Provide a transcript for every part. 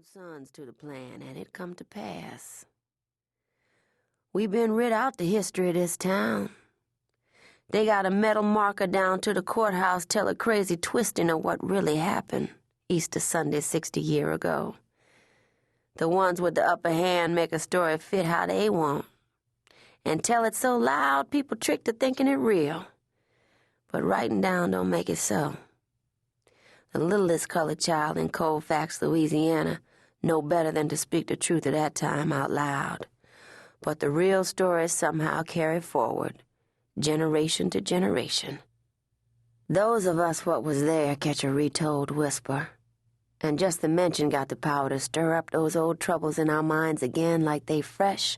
own sons to the plan, and it come to pass. We been writ out the history of this town. They got a metal marker down to the courthouse tell a crazy twisting of what really happened Easter Sunday 60 years ago. The ones with the upper hand make a story fit how they want, and tell it so loud people trick to thinking it real. But writing down don't make it so. The littlest colored child in Colfax, Louisiana, know better than to speak the truth at that time out loud. But the real stories somehow carry forward, generation to generation. Those of us what was there catch a retold whisper, and just the mention got the power to stir up those old troubles in our minds again like they fresh,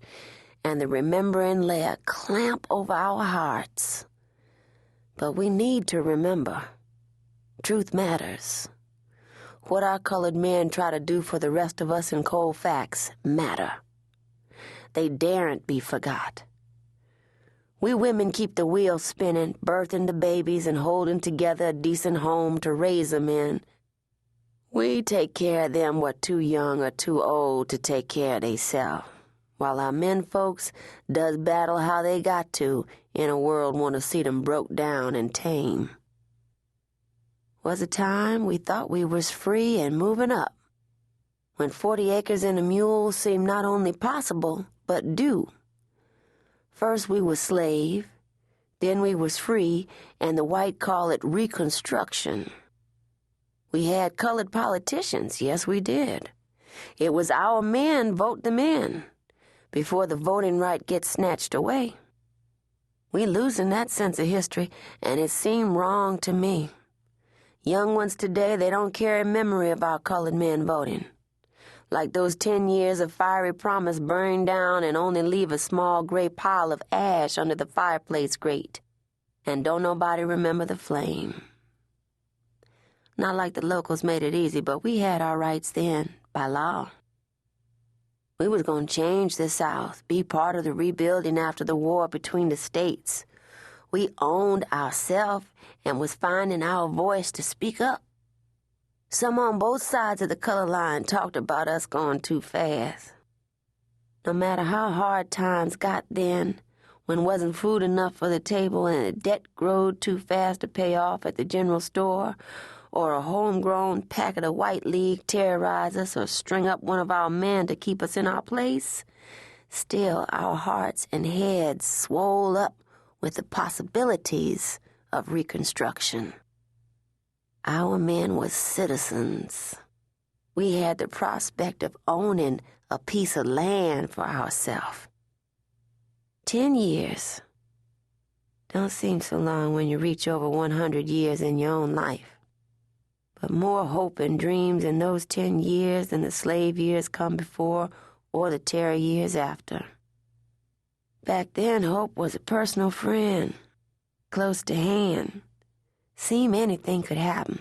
and the remembering lay a clamp over our hearts. But we need to remember. Truth matters. What our colored men try to do for the rest of us in Colfax matter. They daren't be forgot. We women keep the wheel spinning, birthing the babies and holding together a decent home to raise them in. We take care of them what too young or too old to take care of theyself, while our men folks does battle how they got to in a world want to see them broke down and tame. Was a time we thought we was free and moving up, when 40 acres and a mule seemed not only possible, but due. First we was slave, then we was free, and the white call it reconstruction. We had colored politicians, yes we did. It was our men vote them in, before the voting right gets snatched away. We losing that sense of history, and it seemed wrong to me. Young ones today, they don't carry memory of our colored men voting. Like those 10 years of fiery promise burn down and only leave a small gray pile of ash under the fireplace grate. And don't nobody remember the flame. Not like the locals made it easy, but we had our rights then, by law. We was gonna change the South, be part of the rebuilding after the war between the states. We owned ourselves and was finding our voice to speak up. Some on both sides of the color line talked about us going too fast. No matter how hard times got then, when wasn't food enough for the table and the debt growed too fast to pay off at the general store, or a homegrown packet of White League terrorize us or string up one of our men to keep us in our place, still our hearts and heads swole up with the possibilities of reconstruction. Our men was citizens. We had the prospect of owning a piece of land for ourselves. 10 years. Don't seem so long when you reach over 100 years in your own life. But more hope and dreams in those 10 years than the slave years come before or the terror years after. Back then, hope was a personal friend, close to hand. Seemed anything could happen.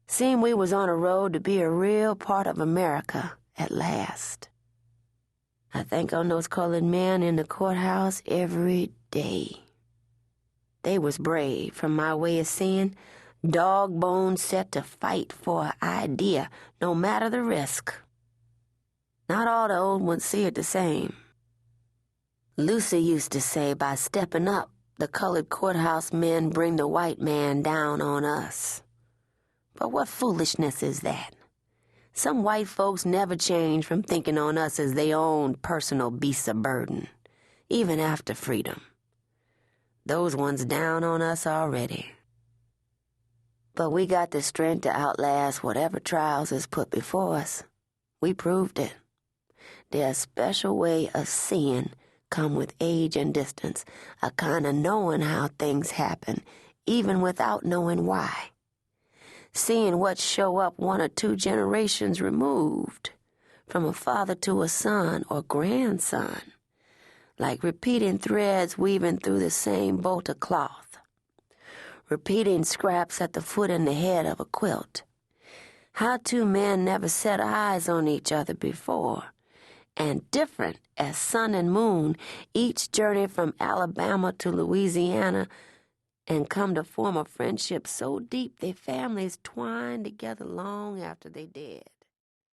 Seemed we was on a road to be a real part of America at last. I think on those colored men in the courthouse every day. They was brave, from my way of seeing, dog bones set to fight for an idea, no matter the risk. Not all the old ones see it the same. Lucy used to say by stepping up, the colored courthouse men bring the white man down on us. But what foolishness is that? Some white folks never change from thinking on us as their own personal beasts of burden, even after freedom. Those ones down on us already. But we got the strength to outlast whatever trials is put before us. We proved it. There's a special way of seeing come with age and distance, a kind of knowing how things happen, even without knowing why. Seeing what show up 1 or 2 generations removed, from a father to a son or grandson, like repeating threads weaving through the same bolt of cloth, repeating scraps at the foot and the head of a quilt. How 2 men never set eyes on each other before, and different as sun and moon, each journey from Alabama to Louisiana, and come to form a friendship so deep their families twine together long after they dead.